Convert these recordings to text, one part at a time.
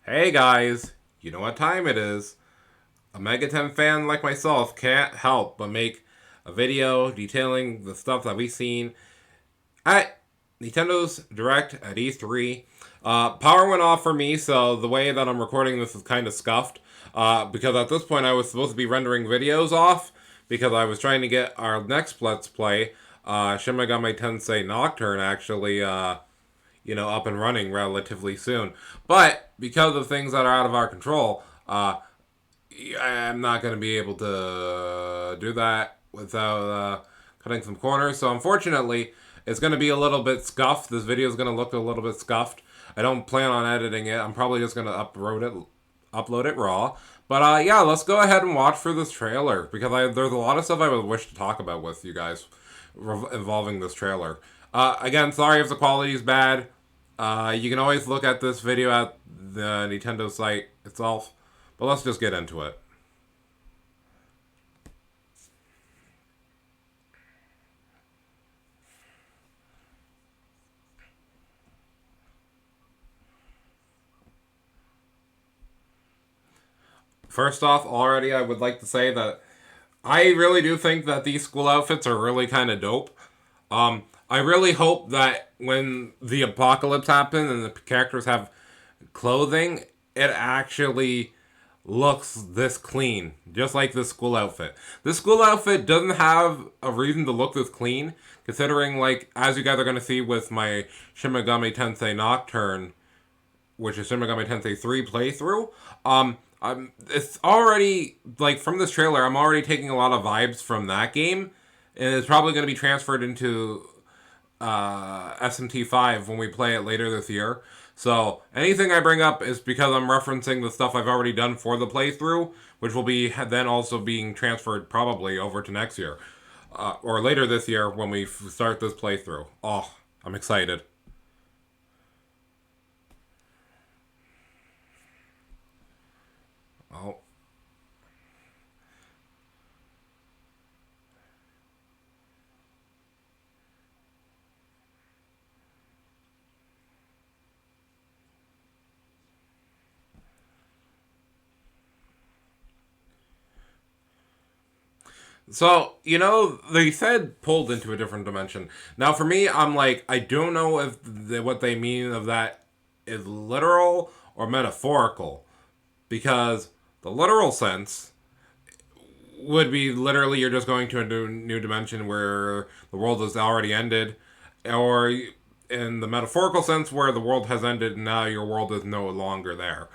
Hey guys, you know what time it is. A Megaten fan like myself can't help but make a video detailing the stuff that we've seen at Nintendo's Direct at E3. Power went off for me, so the way that I'm recording this is kind of scuffed. Because at this point I was supposed to be rendering videos off because I was trying to get our next Let's Play, Shin Megami Tensei Nocturne, actually, up and running relatively soon. But because of things that are out of our control, I'm not going to be able to do that without cutting some corners. So unfortunately, it's going to be a little bit scuffed. This video is going to look a little bit scuffed. I don't plan on editing it. I'm probably just going to upload it raw. But yeah, let's go ahead and watch for this trailer because there's a lot of stuff I would wish to talk about with you guys involving this trailer. Again, sorry if the quality is bad. You can always look at this video at the Nintendo site itself. But let's just get into it. First off, already I would like to say that I really do think that these school outfits are really kind of dope. I really hope that when the apocalypse happens and the characters have clothing, it actually looks this clean, just like this school outfit. This school outfit doesn't have a reason to look this clean, considering, like, as you guys are going to see with my Shin Megami Tensei Nocturne, which is Shin Megami Tensei 3 playthrough, it's already, like, from this trailer, I'm already taking a lot of vibes from that game, and it's probably going to be transferred into SMT5 when we play it later this year. So anything I bring up is because I'm referencing the stuff I've already done for the playthrough, which will be then also being transferred probably over to next year. Or later this year when we start this playthrough. Oh, I'm excited. Oh. So, they said pulled into a different dimension. Now, for me, I'm like, I don't know if what they mean of that is literal or metaphorical. Because the literal sense would be literally you're just going to a new dimension where the world has already ended, or in the metaphorical sense where the world has ended and now your world is no longer there.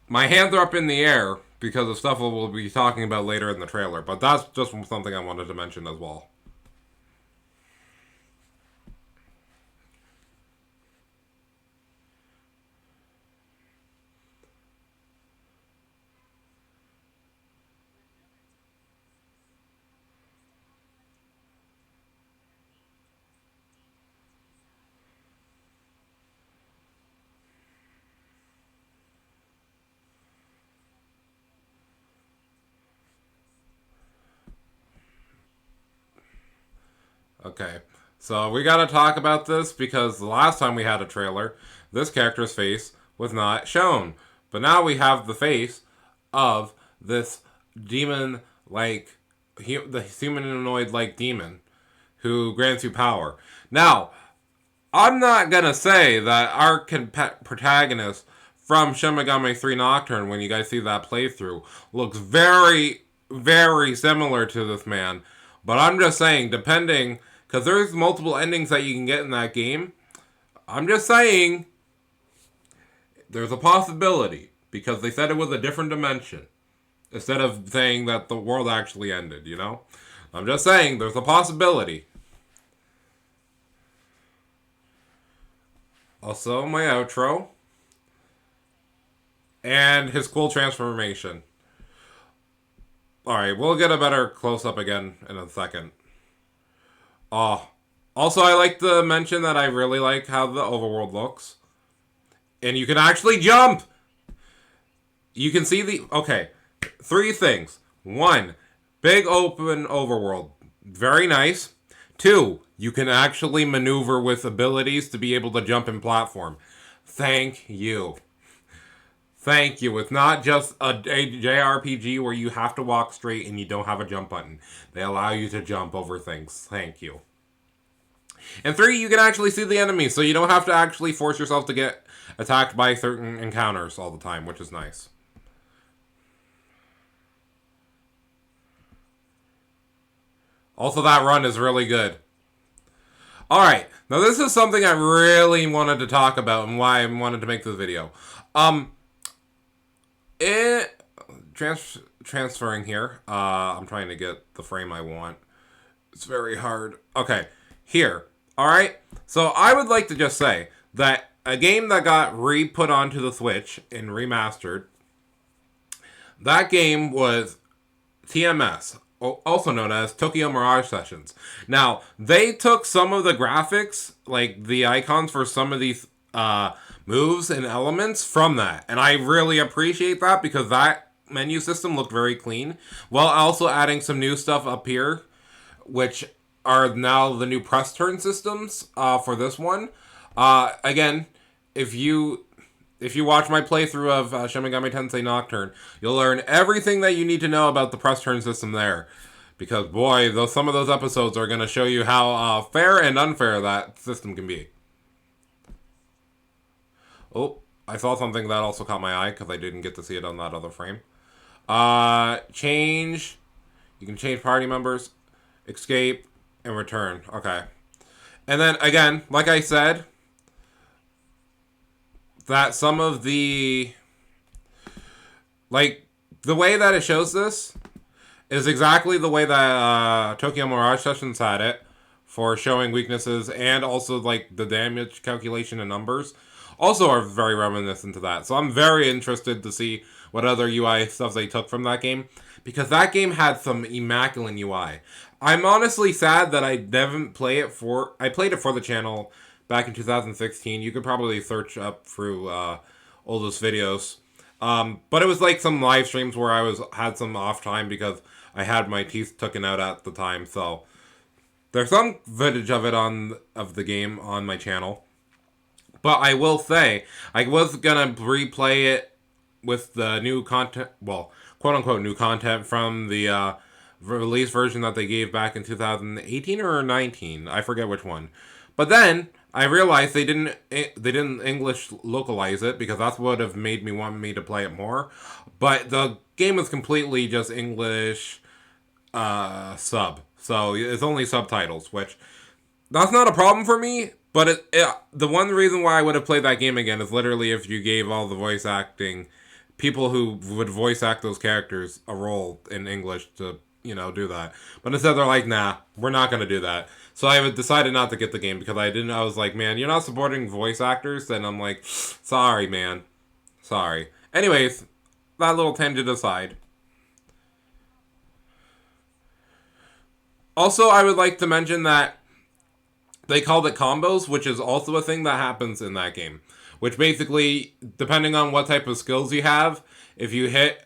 My hands are up in the air because of stuff we'll be talking about later in the trailer, but that's just something I wanted to mention as well. Okay, so we gotta talk about this because the last time we had a trailer, this character's face was not shown. But now we have the face of this demon like, the humanoid like demon who grants you power. Now, I'm not gonna say that our protagonist from Shin Megami 3 Nocturne, when you guys see that playthrough, looks very, very similar to this man. But I'm just saying, depending, because there's multiple endings that you can get in that game. I'm just saying, there's a possibility because they said it was a different dimension instead of saying that the world actually ended. I'm just saying there's a possibility. Also, my outro and his cool transformation. Alright, we'll get a better close up again in a second. Oh. Also, I like to mention that I really like how the overworld looks. And you can actually jump! You can see the... Okay. 3 things. 1. Big open overworld. Very nice. 2. You can actually maneuver with abilities to be able to jump and platform. Thank you. Thank you. It's not just a JRPG where you have to walk straight and you don't have a jump button. They allow you to jump over things. Thank you. And 3, you can actually see the enemies, so you don't have to actually force yourself to get attacked by certain encounters all the time, which is nice. Also, that run is really good. Alright, now this is something I really wanted to talk about and why I wanted to make this video. It... transferring here. I'm trying to get the frame I want. It's very hard. Okay, here. Alright, so I would like to just say that a game that got re-put onto the Switch and remastered, that game was TMS, also known as Tokyo Mirage Sessions. Now, they took some of the graphics, like the icons for some of these moves and elements from that. And I really appreciate that because that menu system looked very clean, while also adding some new stuff up here, which are now the new press turn systems for this one. Again, if you watch my playthrough of Shin Megami Tensei Nocturne, you'll learn everything that you need to know about the press turn system there. Because, boy, some of those episodes are going to show you how fair and unfair that system can be. Oh, I saw something that also caught my eye because I didn't get to see it on that other frame. Change. You can change party members, escape, and return. Okay. And then, again, like I said, that some of the... like, the way that it shows this is exactly the way that Tokyo Mirage Sessions had it for showing weaknesses and also, like, the damage calculation and numbers also are very reminiscent to that. So I'm very interested to see what other UI stuff they took from that game, because that game had some immaculate UI. I'm honestly sad that I didn't play it for... I played it for the channel back in 2016. You could probably search up through oldest videos. But it was like some live streams where I had some off time because I had my teeth taken out at the time. So there's some footage of it of the game on my channel. But I will say, I was gonna replay it with the new content, well, quote-unquote new content from the release version that they gave back in 2018 or 19. I forget which one. But then I realized they didn't English localize it, because that's what would have made me want me to play it more. But the game was completely just English sub. So it's only subtitles, which that's not a problem for me. But the one reason why I would have played that game again is literally if you gave all the voice acting, people who would voice act those characters, a role in English to, do that. But instead they're like, nah, we're not going to do that. So I decided not to get the game because I was like, man, you're not supporting voice actors? Then I'm like, sorry, man. Sorry. Anyways, that little tangent aside. Also, I would like to mention that they called it combos, which is also a thing that happens in that game. Which basically, depending on what type of skills you have, if you hit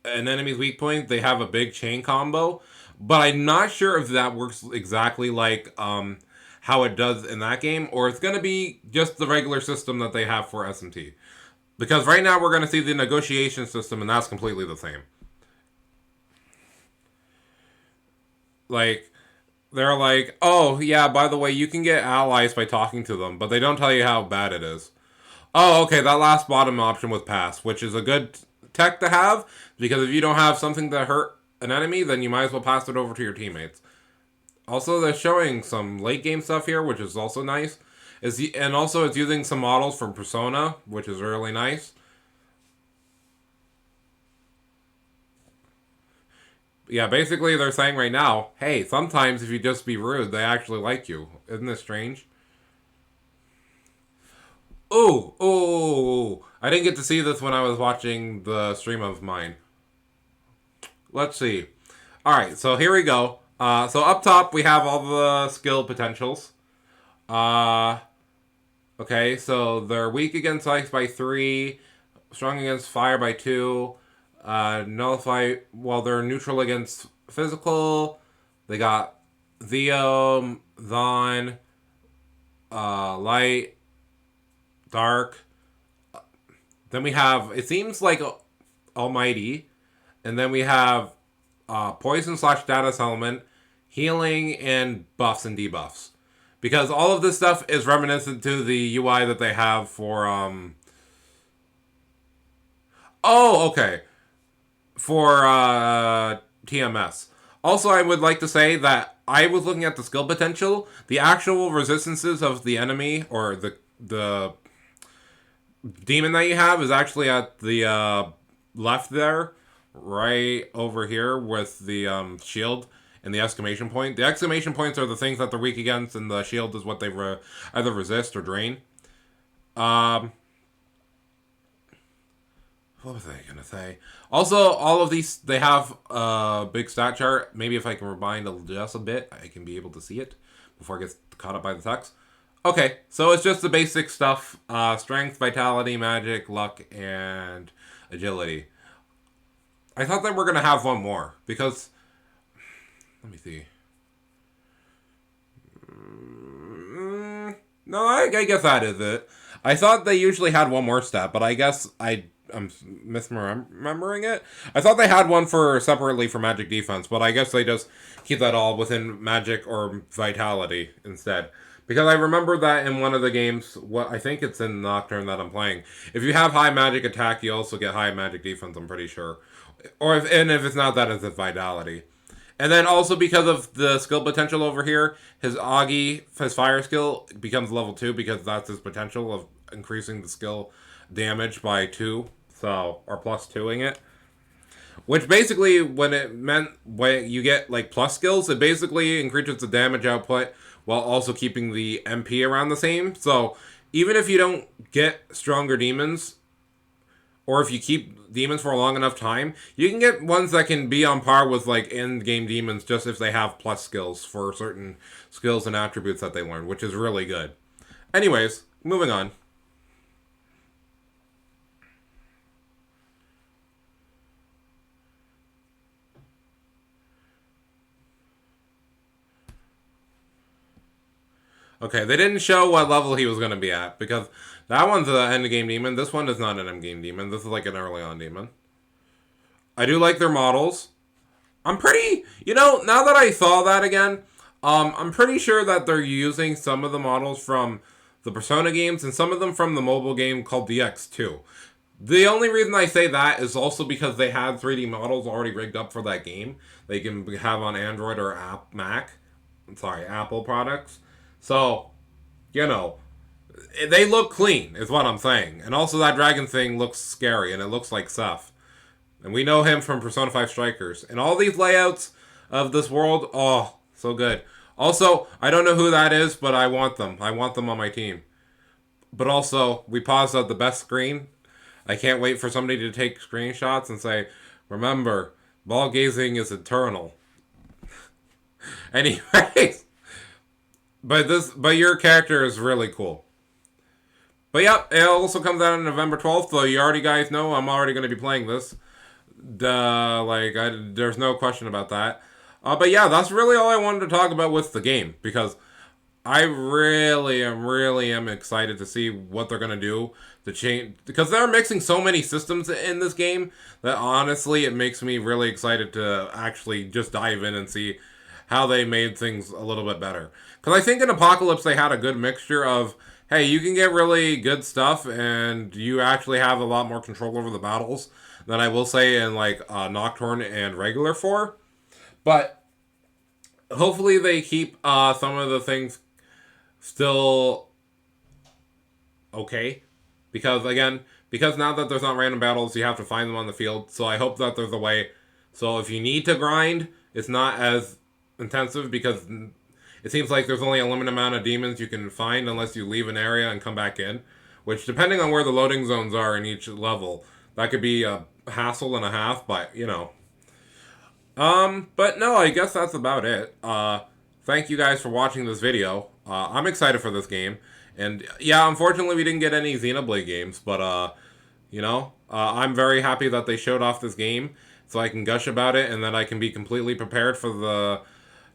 an enemy's weak point, they have a big chain combo. But I'm not sure if that works exactly like how it does in that game, or it's going to be just the regular system that they have for SMT. Because right now we're going to see the negotiation system, and that's completely the same. Like, they're like, oh, yeah, by the way, you can get allies by talking to them, but they don't tell you how bad it is. Oh, okay, that last bottom option was pass, which is a good tech to have, because if you don't have something to hurt an enemy, then you might as well pass it over to your teammates. Also, they're showing some late game stuff here, which is also nice. And also, it's using some models from Persona, which is really nice. Yeah, basically they're saying right now, hey, sometimes if you just be rude, they actually like you. Isn't this strange? Ooh. I didn't get to see this when I was watching the stream of mine. Let's see. Alright, so here we go. So up top, we have all the skill potentials. Okay, so they're weak against ice by 3, strong against fire by 2, nullify, well, they're neutral against physical. They got Theo, Zon, light, dark, Then we have, it seems like Almighty. And then we have poison slash status element, healing, and buffs and debuffs. Because all of this stuff is reminiscent to the UI that they have for oh, okay. For TMS. Also, I would like to say that I was looking at the skill potential. The actual resistances of the enemy or the demon that you have is actually at the left there, right over here with the shield and the exclamation point. The exclamation points are the things that they're weak against, and the shield is what they either resist or drain. Um, what was I gonna say? Also, all of these they have a big stat chart. Maybe if I can rewind just a bit, I can be able to see it before it gets caught up by the text. Okay, so it's just the basic stuff: strength, vitality, magic, luck, and agility. I thought that we're gonna have one more because let me see. No, I guess that is it. I thought they usually had one more stat, but I guess I'm misremembering it. I thought they had one for separately for magic defense, but I guess they just keep that all within magic or vitality instead. Because I remember that in one of the games, what I think it's in Nocturne that I'm playing. If you have high magic attack, you also get high magic defense. I'm pretty sure, or if it's not that, it's vitality. And then also because of the skill potential over here, his Augie, his fire skill becomes level 2 because that's his potential of increasing the skill damage by 2. So, or plus 2ing it. Which basically, when you get like plus skills, it basically increases the damage output while also keeping the MP around the same. So, even if you don't get stronger demons, or if you keep demons for a long enough time, you can get ones that can be on par with like in-game demons just if they have plus skills for certain skills and attributes that they learn, which is really good. Anyways, moving on. Okay, they didn't show what level he was going to be at because that one's an end game demon. This one is not an end game demon. This is like an early on demon. I do like their models. I'm pretty, now that I saw that again, I'm pretty sure that they're using some of the models from the Persona games and some of them from the mobile game called DX2. The only reason I say that is also because they had 3D models already rigged up for that game. They can have on Android or Apple products. So, they look clean, is what I'm saying. And also that dragon thing looks scary, and it looks like Seth. And we know him from Persona 5 Strikers. And all these layouts of this world, oh, so good. Also, I don't know who that is, but I want them. I want them on my team. But also, we paused at the best screen. I can't wait for somebody to take screenshots and say, remember, ball gazing is eternal. Anyways. But your character is really cool. But yep, it also comes out on November 12th, so you already guys know I'm already going to be playing this. There's no question about that. But yeah, that's really all I wanted to talk about with the game, because I really am excited to see what they're going to do to change, because they're mixing so many systems in this game that honestly it makes me really excited to actually just dive in and see how they made things a little bit better. Because I think in Apocalypse they had a good mixture of, hey, you can get really good stuff and you actually have a lot more control over the battles than I will say in like Nocturne and Regular 4. But hopefully they keep some of the things still okay. Because now that there's not random battles, you have to find them on the field. So I hope that there's a way. So if you need to grind, it's not as intensive, because it seems like there's only a limited amount of demons you can find unless you leave an area and come back in, which depending on where the loading zones are in each level, that could be a hassle and a half. But but no, I guess that's about it. Thank you guys for watching this video. I'm excited for this game, and yeah, unfortunately we didn't get any Xenoblade games, but I'm very happy that they showed off this game so I can gush about it, and that I can be completely prepared for the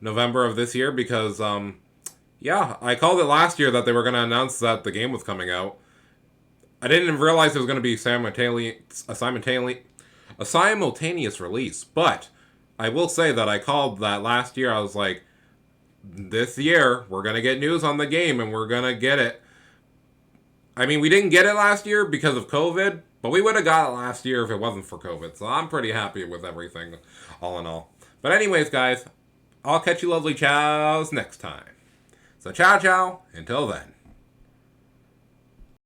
November of this year, because I called it last year that they were going to announce that the game was coming out. I didn't realize it was going to be a simultaneous release. But I will say that I called that last year. I was like, this year we're going to get news on the game, and we're going to get it. I mean, we didn't get it last year because of COVID, but we would have got it last year if it wasn't for COVID. So I'm pretty happy with everything, all in all. But anyways, guys, I'll catch you lovely chows next time. So ciao ciao, until then.